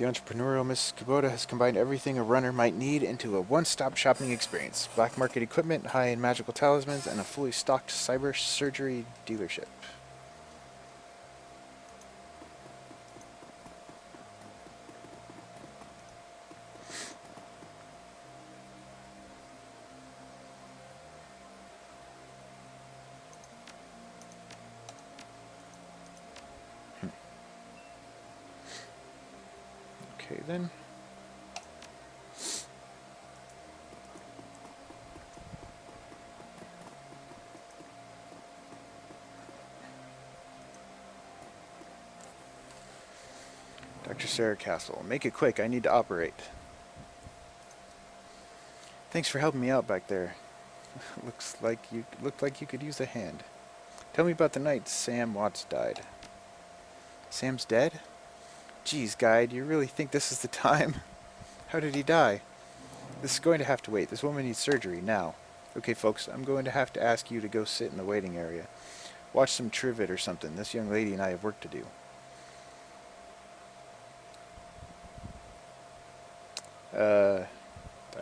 The entrepreneurial Mrs. Kubota has combined everything a runner might need into a one-stop shopping experience. Black market equipment, high-end magical talismans, and a fully stocked cyber surgery dealership. Okay, then. Dr. Sarah Castle. Make it quick, I need to operate. Thanks for helping me out back there. Looked like you could use a hand. Tell me about the night Sam Watts died. Sam's dead? Geez, guy, do you really think this is the time? How did he die? This is going to have to wait. This woman needs surgery now. Okay, folks, I'm going to have to ask you to go sit in the waiting area. Watch some trivet or something. This young lady and I have work to do. I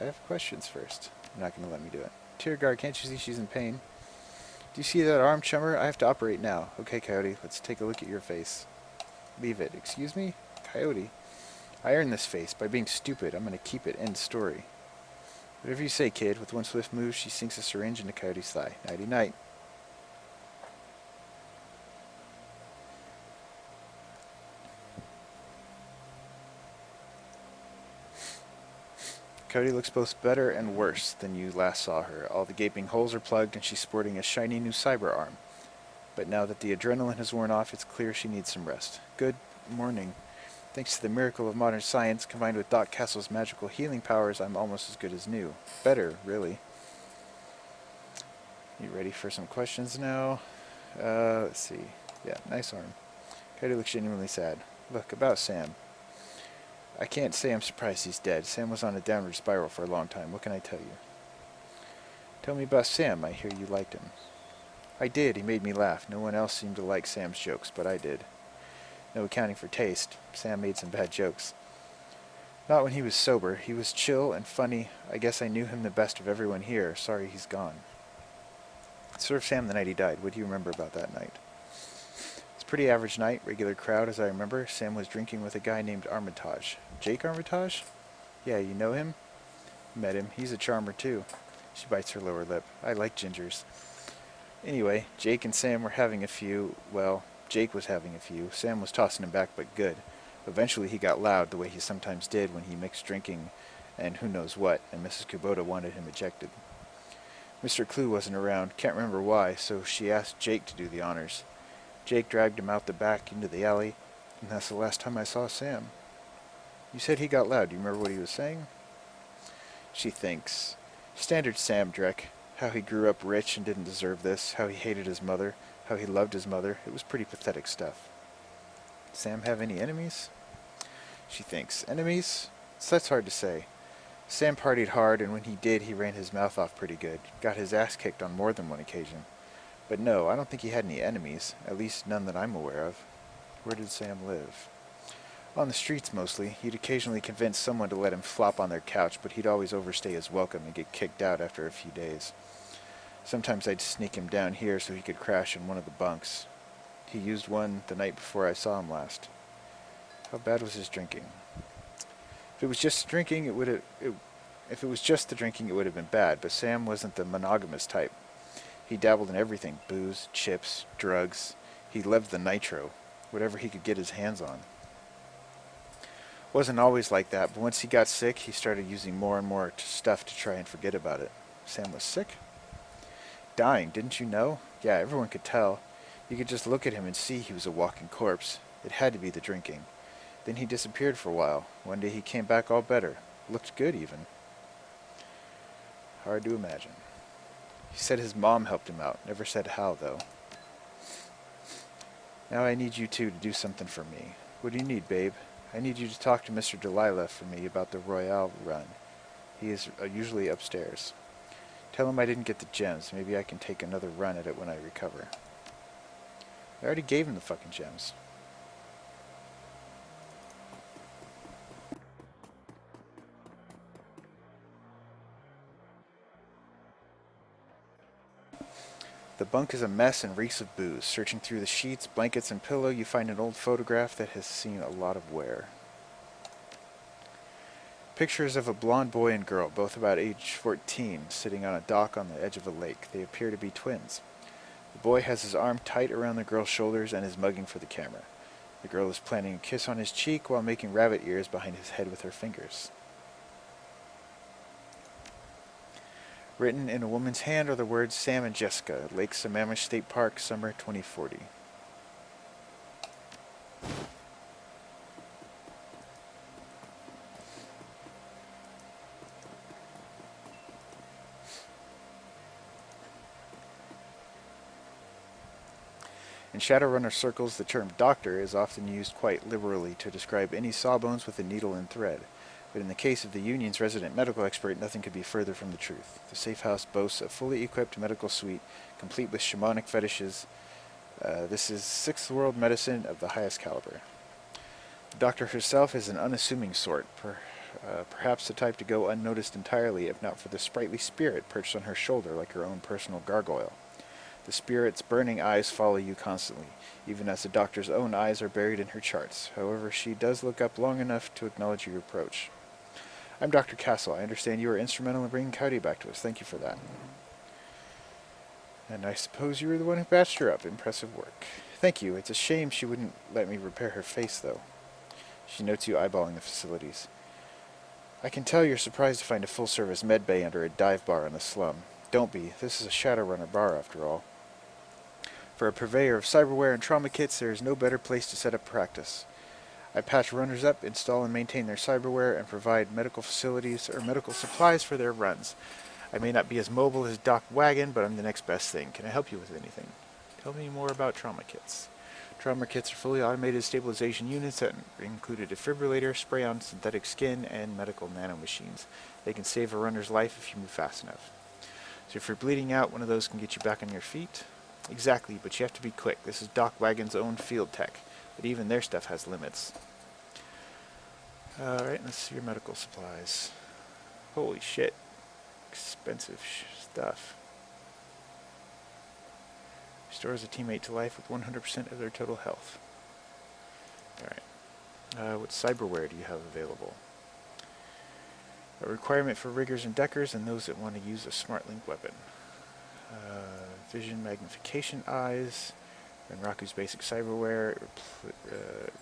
have questions first. You're not going to let me do it. Dear God, can't you see she's in pain? Do you see that arm, chummer? I have to operate now. Okay, Coyote, let's take a look at your face. Leave it. Excuse me? Coyote. I earned this face by being stupid. I'm going to keep it. End story. Whatever you say, kid. With one swift move, she sinks a syringe into Coyote's thigh. Nighty-night. Coyote looks both better and worse than you last saw her. All the gaping holes are plugged and she's sporting a shiny new cyber arm. But now that the adrenaline has worn off, it's clear she needs some rest. Good morning. Thanks to the miracle of modern science, combined with Doc Castle's magical healing powers, I'm almost as good as new. Better, really. You ready for some questions now? Let's see. Yeah, nice arm. Coyote looks genuinely sad. Look, about Sam. I can't say I'm surprised he's dead. Sam was on a downward spiral for a long time. What can I tell you? Tell me about Sam. I hear you liked him. I did. He made me laugh. No one else seemed to like Sam's jokes, but I did. No accounting for taste. Sam made some bad jokes. Not when he was sober. He was chill and funny. I guess I knew him the best of everyone here. Sorry he's gone. Served Sam the night he died. What do you remember about that night? It's a pretty average night. Regular crowd, as I remember. Sam was drinking with a guy named Armitage. Jake Armitage? Yeah, you know him? Met him. He's a charmer, too. She bites her lower lip. I like gingers. Anyway, Jake and Sam were having a few. Well, Jake was having a few. Sam was tossing him back, but good. Eventually he got loud, the way he sometimes did when he mixed drinking and who knows what, and Mrs. Kubota wanted him ejected. Mr. Clue wasn't around, can't remember why, so she asked Jake to do the honors. Jake dragged him out the back into the alley, and that's the last time I saw Sam. You said he got loud. Do you remember what he was saying? She thinks. Standard Sam Drek. How he grew up rich and didn't deserve this. How he hated his mother. How he loved his mother. It was pretty pathetic stuff. Sam have any enemies? She thinks. Enemies? That's hard to say. Sam partied hard, and when he did, he ran his mouth off pretty good. Got his ass kicked on more than one occasion. But no, I don't think he had any enemies. At least none that I'm aware of. Where did Sam live? On the streets, mostly. He'd occasionally convince someone to let him flop on their couch, but he'd always overstay his welcome and get kicked out after a few days. Sometimes I'd sneak him down here so he could crash in one of the bunks. He used one the night before I saw him last. How bad was his drinking? If it was just drinking, it would have. If it was just the drinking, it would have been bad. But Sam wasn't the monogamous type. He dabbled in everything: booze, chips, drugs. He loved the nitro, whatever he could get his hands on. Wasn't always like that, but once he got sick, he started using more and more stuff to try and forget about it. Sam was sick? Dying, didn't you know? Yeah, everyone could tell. You could just look at him and see he was a walking corpse. It had to be the drinking. Then he disappeared for a while. One day he came back all better. Looked good, even. Hard to imagine. He said his mom helped him out. Never said how, though. Now I need you two to do something for me. What do you need, babe? I need you to talk to Mr. Delilah for me about the Royale run. He is usually upstairs. Tell him I didn't get the gems. Maybe I can take another run at it when I recover. I already gave him the fucking gems. bunk is a mess and reeks of booze. Searching through the sheets, blankets, and pillow, you find an old photograph that has seen a lot of wear. Pictures of a blonde boy and girl, both about age 14, sitting on a dock on the edge of a lake. They appear to be twins. The boy has his arm tight around the girl's shoulders and is mugging for the camera. The girl is planting a kiss on his cheek while making rabbit ears behind his head with her fingers. Written in a woman's hand are the words Sam and Jessica, Lake Sammamish State Park, summer 2040. In Shadowrunner circles, the term doctor is often used quite liberally to describe any sawbones with a needle and thread. But in the case of the Union's resident medical expert, nothing could be further from the truth. The safe house boasts a fully equipped medical suite, complete with shamanic fetishes. This is sixth world medicine of the highest caliber. The doctor herself is an unassuming sort, perhaps the type to go unnoticed entirely, if not for the sprightly spirit perched on her shoulder like her own personal gargoyle. The spirit's burning eyes follow you constantly, even as the doctor's own eyes are buried in her charts. However, she does look up long enough to acknowledge your approach. I'm Dr. Castle. I understand you were instrumental in bringing Cody back to us. Thank you for that. And I suppose you were the one who patched her up. Impressive work. Thank you. It's a shame she wouldn't let me repair her face, though. She notes you eyeballing the facilities. I can tell you're surprised to find a full-service med bay under a dive bar in the slum. Don't be. This is a Shadowrunner bar, after all. For a purveyor of cyberware and trauma kits, there is no better place to set up practice. I patch runners up, install and maintain their cyberware, and provide medical facilities or medical supplies for their runs. I may not be as mobile as Doc Wagon, but I'm the next best thing. Can I help you with anything? Tell me more about trauma kits. Trauma kits are fully automated stabilization units that include a defibrillator, spray-on synthetic skin, and medical nanomachines. They can save a runner's life if you move fast enough. So if you're bleeding out, one of those can get you back on your feet. Exactly, but you have to be quick. This is Doc Wagon's own field tech, but even their stuff has limits. Alright, let's see your medical supplies. Holy shit. Expensive stuff. Restores a teammate to life with 100% of their total health. Alright. What cyberware do you have available? A requirement for riggers and deckers and those that want to use a SmartLink weapon. Vision magnification eyes. Renraku's basic cyberware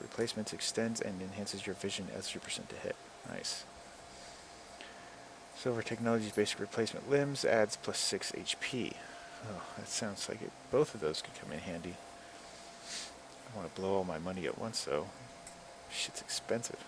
replacements extends and enhances your vision as 3% to hit. Nice. Silver Technology's basic replacement limbs adds plus 6 HP. Oh, that sounds like it. Both of those could come in handy. I want to blow all my money at once, though. Shit's expensive.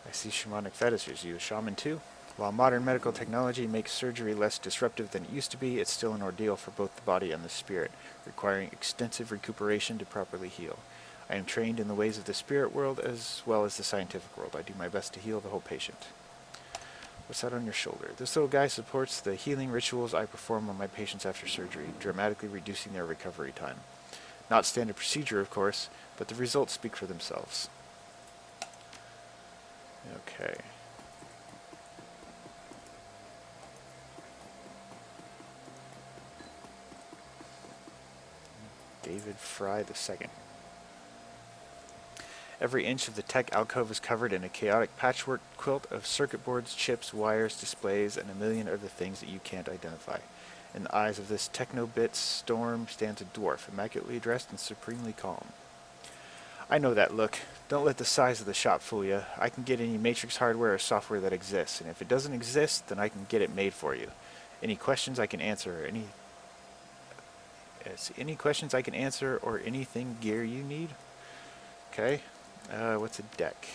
I see shamanic fetishes. You a shaman too? While modern medical technology makes surgery less disruptive than it used to be, it's still an ordeal for both the body and the spirit, requiring extensive recuperation to properly heal. I am trained in the ways of the spirit world as well as the scientific world. I do my best to heal the whole patient. What's that on your shoulder? This little guy supports the healing rituals I perform on my patients after surgery, dramatically reducing their recovery time. Not standard procedure, of course, but the results speak for themselves. Okay. David Fry II. Every inch of the tech alcove is covered in a chaotic patchwork quilt of circuit boards, chips, wires, displays, and a million other things that you can't identify. In the eyes of this techno-bit storm stands a dwarf, immaculately dressed and supremely calm. I know that look. Don't let the size of the shop fool you. I can get any Matrix hardware or software that exists, and if it doesn't exist, then I can get it made for you. Any questions I can answer, any questions I can answer, or anything gear you need? Okay. What's a deck?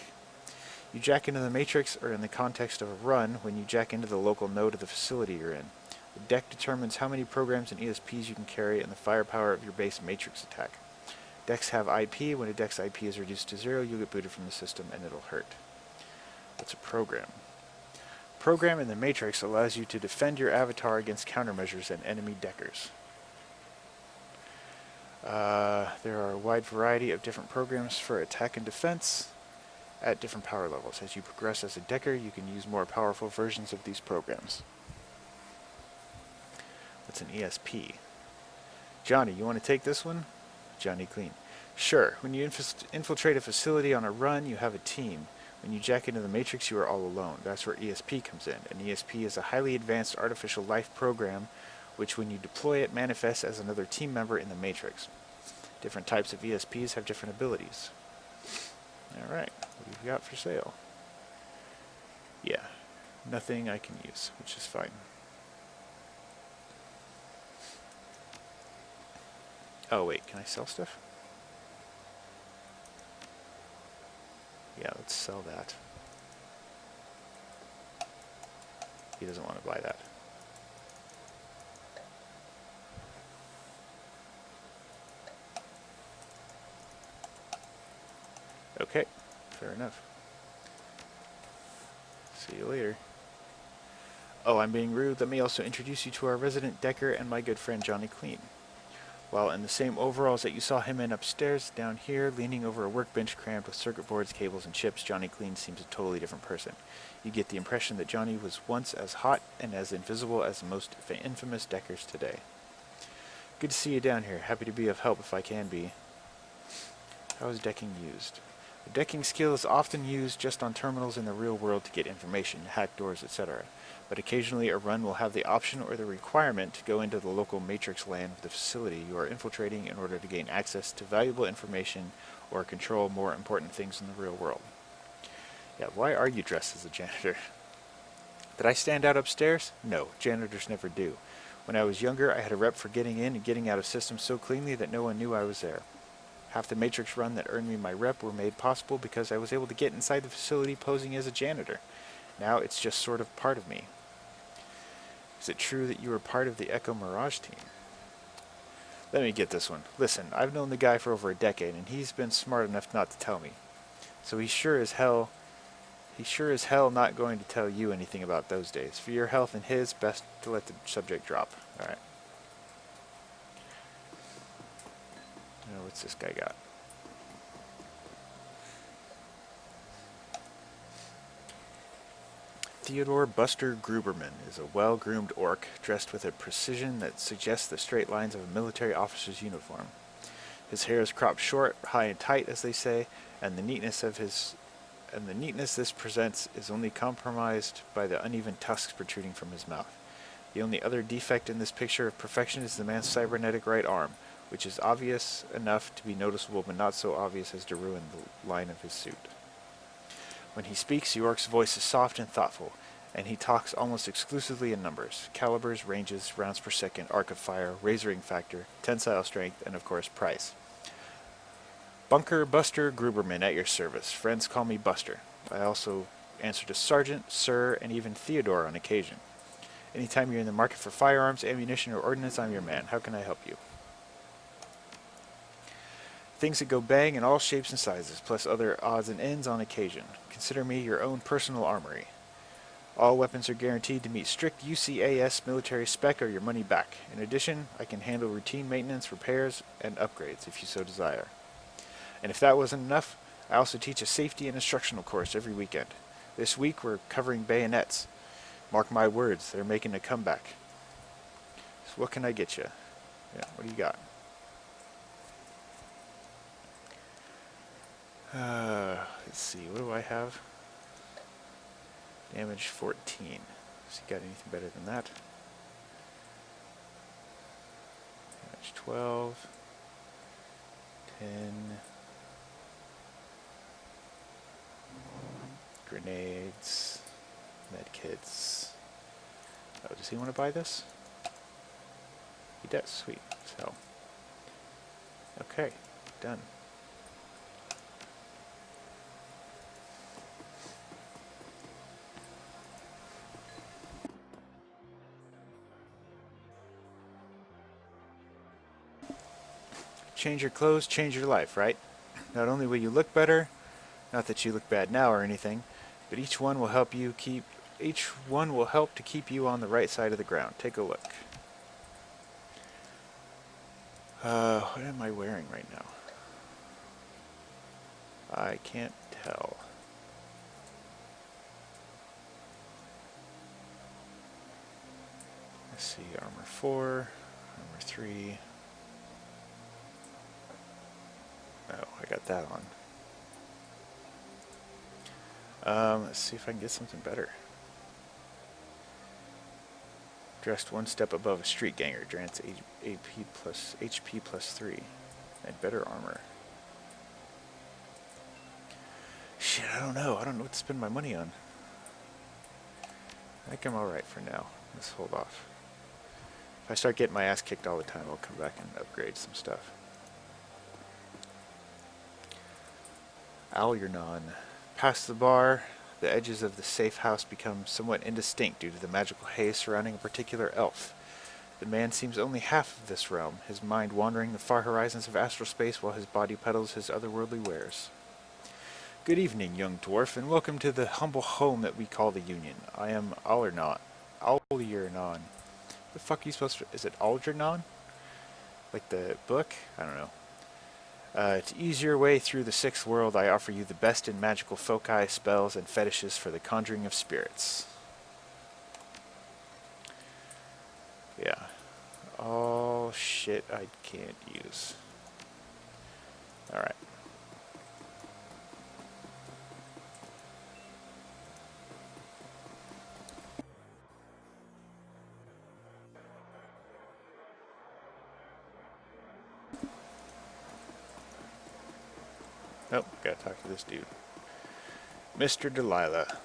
You jack into the Matrix, or in the context of a run, when you jack into the local node of the facility you're in. The deck determines how many programs and ESPs you can carry and the firepower of your base Matrix attack. Decks have IP. When a deck's IP is reduced to 0, you'll get booted from the system and it'll hurt. What's a program? Program in the Matrix allows you to defend your avatar against countermeasures and enemy deckers. There are a wide variety of different programs for attack and defense at different power levels. As you progress as a decker, you can use more powerful versions of these programs. What's an ESP? Johnny, you want to take this one? Johnny Clean. Sure. When you infiltrate a facility on a run, you have a team. When you jack into the Matrix, you are all alone. That's where ESP comes in. An ESP is a highly advanced artificial life program, which when you deploy it, manifests as another team member in the Matrix. Different types of ESPs have different abilities. Alright, what have you got for sale? Yeah, nothing I can use, which is fine. Oh wait, can I sell stuff? Yeah, let's sell that. He doesn't want to buy that. Okay, fair enough. See you later. Oh, I'm being rude. Let me also introduce you to our resident decker and my good friend Johnny Clean. While in the same overalls that you saw him in upstairs, down here, leaning over a workbench crammed with circuit boards, cables, and chips, Johnny Clean seems a totally different person. You get the impression that Johnny was once as hot and as invisible as the most infamous deckers today. Good to see you down here. Happy to be of help if I can be. How is decking used? The decking skill is often used just on terminals in the real world to get information, hack doors, etc. But occasionally a run will have the option or the requirement to go into the local matrix LAN of the facility you are infiltrating in order to gain access to valuable information or control more important things in the real world. Yeah, why are you dressed as a janitor? Did I stand out upstairs? No, janitors never do. When I was younger, I had a rep for getting in and getting out of systems so cleanly that no one knew I was there. Half the Matrix run that earned me my rep were made possible because I was able to get inside the facility posing as a janitor. Now it's just sort of part of me. Is it true that you were part of the Echo Mirage team? Let me get this one. Listen, I've known the guy for over a decade, and he's been smart enough not to tell me. So he's sure as hell not going to tell you anything about those days. For your health and his, best to let the subject drop. Alright. What's this guy got? Theodore Buster Gruberman is a well-groomed orc dressed with a precision that suggests the straight lines of a military officer's uniform. His hair is cropped short, high and tight, as they say, and the neatness this presents is only compromised by the uneven tusks protruding from his mouth. The only other defect in this picture of perfection is the man's cybernetic right arm, which is obvious enough to be noticeable but not so obvious as to ruin the line of his suit. When he speaks, the orc's voice is soft and thoughtful, and he talks almost exclusively in numbers: calibers, ranges, rounds per second, arc of fire, razoring factor, tensile strength, and of course price. Bunker Buster Gruberman at your service. Friends call me Buster. I also answer to Sergeant, Sir, and even Theodore on occasion. Anytime you're in the market for firearms, ammunition, or ordnance, I'm your man. How can I help you? Things that go bang in all shapes and sizes, plus other odds and ends on occasion. Consider me your own personal armory. All weapons are guaranteed to meet strict UCAS military spec or your money back. In addition, I can handle routine maintenance, repairs, and upgrades if you so desire. And if that wasn't enough, I also teach a safety and instructional course every weekend. This week we're covering bayonets. Mark my words, they're making a comeback. So what can I get you? Yeah, what do you got? Let's see, what do I have? Damage 14. Has he got anything better than that? Damage 12. 10. Grenades. Medkits. Oh, does he want to buy this? He does, sweet. So, okay, done. Change your clothes, change your life, right? Not only will you look better, not that you look bad now or anything, but each one will help to keep you on the right side of the ground. Take a look. What am I wearing right now? I can't tell. Let's see, armor 4, armor 3. Oh, I got that on. Let's see if I can get something better. Dressed one step above a street ganger, grants HP plus 3, and better armor. Shit, I don't know. I don't know what to spend my money on. I think I'm alright for now. Let's hold off. If I start getting my ass kicked all the time, I'll come back and upgrade some stuff. Algernon. Past the bar, the edges of the safe house become somewhat indistinct due to the magical haze surrounding a particular elf. The man seems only half of this realm, his mind wandering the far horizons of astral space while his body peddles his otherworldly wares. Good evening, young dwarf, and welcome to the humble home that we call the Union. I am Algernon. The fuck are you supposed to... Is it Algernon? Like the book? I don't know. To ease your way through the sixth world, I offer you the best in magical foci, spells, and fetishes for the conjuring of spirits. Yeah. All shit I can't use. Alright. Oh, gotta talk to this dude. Mr. Delilah.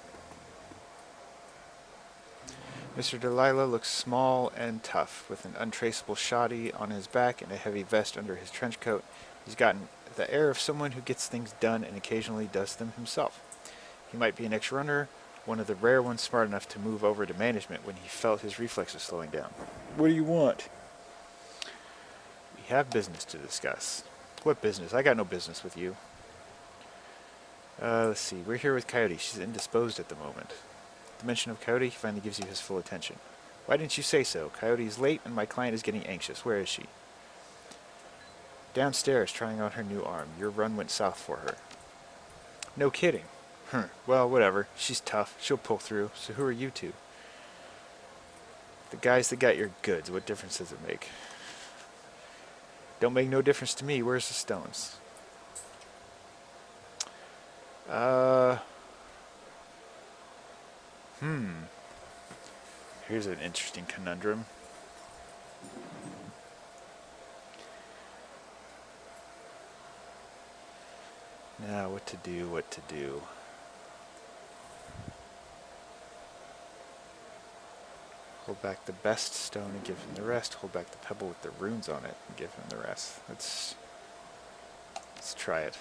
Mr. Delilah looks small and tough, with an untraceable shoddy on his back and a heavy vest under his trench coat. He's gotten the air of someone who gets things done and occasionally does them himself. He might be an ex-runner, one of the rare ones smart enough to move over to management when he felt his reflexes slowing down. What do you want? We have business to discuss. What business? I got no business with you. Let's see. We're here with Coyote. She's indisposed at the moment. The mention of Coyote finally gives you his full attention. Why didn't you say so? Coyote is late and my client is getting anxious. Where is she? Downstairs, trying on her new arm. Your run went south for her. No kidding. Well, whatever. She's tough. She'll pull through. So who are you two? The guys that got your goods. What difference does it make? Don't make no difference to me. Where's the stones? Here's an interesting conundrum. Now, what to do? Hold back the best stone and give him the rest. Hold back the pebble with the runes on it and give him the rest. Let's try it.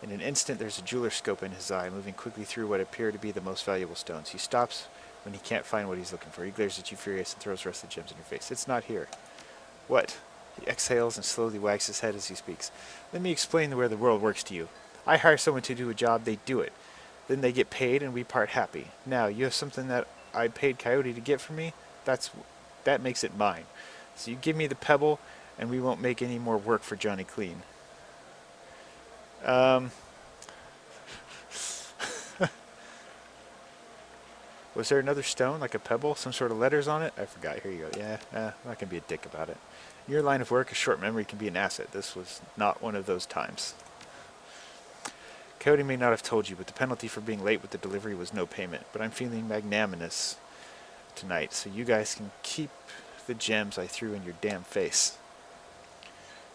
In an instant, there's a jeweler's scope in his eye, moving quickly through what appear to be the most valuable stones. He stops when he can't find what he's looking for. He glares at you furious and throws the rest of the gems in your face. It's not here. What? He exhales and slowly wags his head as he speaks. Let me explain the way the world works to you. I hire someone to do a job, they do it. Then they get paid and we part happy. Now, you have something that I paid Coyote to get for me? That makes it mine. So you give me the pebble and we won't make any more work for Johnny Clean. Was there another stone, like a pebble, some sort of letters on it? I forgot. Here you go. Yeah, I'm not going to be a dick about it. In your line of work, a short memory can be an asset. This was not one of those times. Cody may not have told you, but the penalty for being late with the delivery was no payment. But I'm feeling magnanimous tonight, so you guys can keep the gems I threw in your damn face.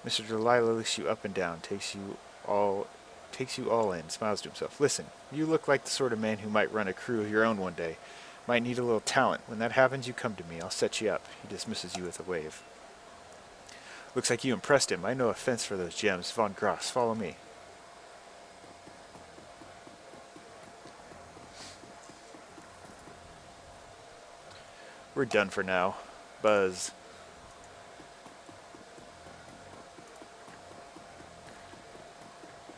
Mr. Delilah looks you up and down, takes you all in, smiles to himself. Listen, you look like the sort of man who might run a crew of your own one day. Might need a little talent. When that happens, you come to me. I'll set you up. He dismisses you with a wave. Looks like you impressed him. I know a fence for those gems. Von Gross, follow me. We're done for now. Buzz.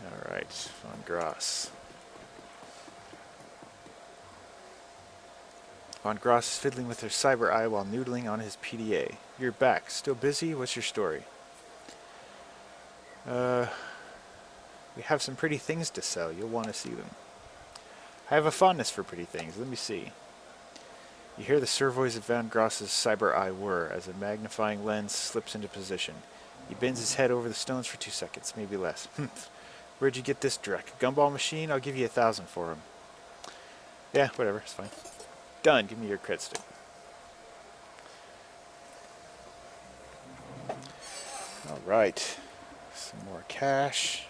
Alright, Von Gross. Von Gross is fiddling with her cyber eye while noodling on his PDA. You're back. Still busy? What's your story? We have some pretty things to sell. You'll want to see them. I have a fondness for pretty things. Let me see. You hear the servoice of Van Gross's cyber eye whir as a magnifying lens slips into position. He bends his head over the stones for 2 seconds, maybe less. Where'd you get this dreck? Gumball machine? I'll give you 1,000 for him. Yeah, whatever, it's fine. Done, give me your crit stick. Alright. Some more cash.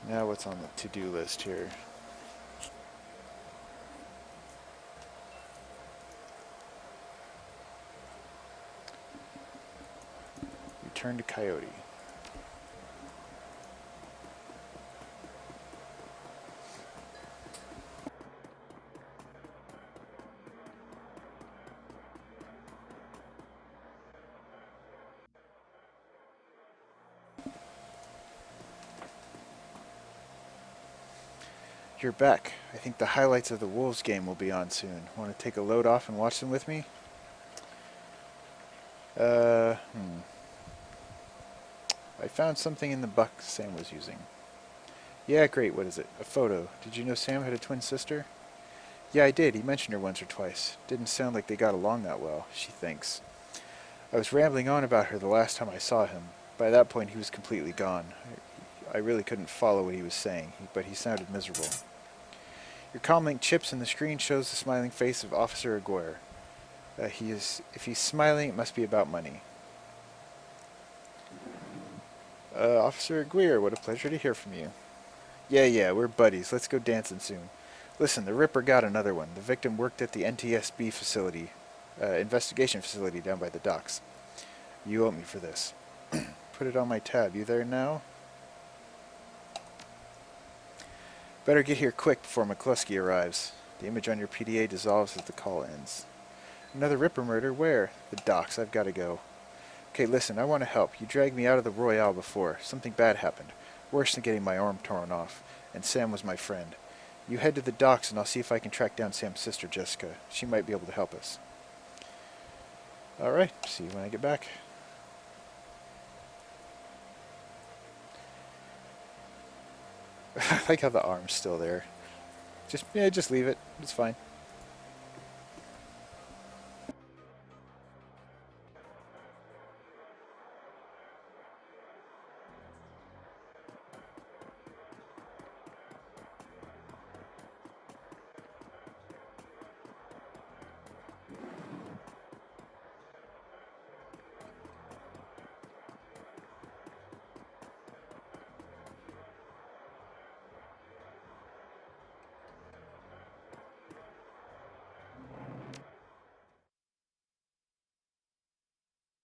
Now what's on the to-do list here? Return to Coyote. You're back. I think the highlights of the Wolves game will be on soon. Want to take a load off and watch them with me? I found something in the buck Sam was using. Yeah, great. What is it? A photo. Did you know Sam had a twin sister? Yeah, I did. He mentioned her once or twice. Didn't sound like they got along that well, she thinks. I was rambling on about her the last time I saw him. By that point, he was completely gone. I really couldn't follow what he was saying, but he sounded miserable. Your comlink chips in the screen shows the smiling face of Officer Aguirre. If he's smiling, it must be about money. Officer Aguirre, what a pleasure to hear from you. Yeah, we're buddies. Let's go dancing soon. Listen, the Ripper got another one. The victim worked at the NTSB facility, investigation facility down by the docks. You owe me for this. Put it on my tab. You there now? Better get here quick before McCluskey arrives. The image on your PDA dissolves as the call ends. Another Ripper murder? Where? The docks. I've got to go. Okay, listen, I want to help. You dragged me out of the Royale before. Something bad happened. Worse than getting my arm torn off. And Sam was my friend. You head to the docks and I'll see if I can track down Sam's sister, Jessica. She might be able to help us. Alright, see you when I get back. I like how the arm's still there. Just leave it. It's fine.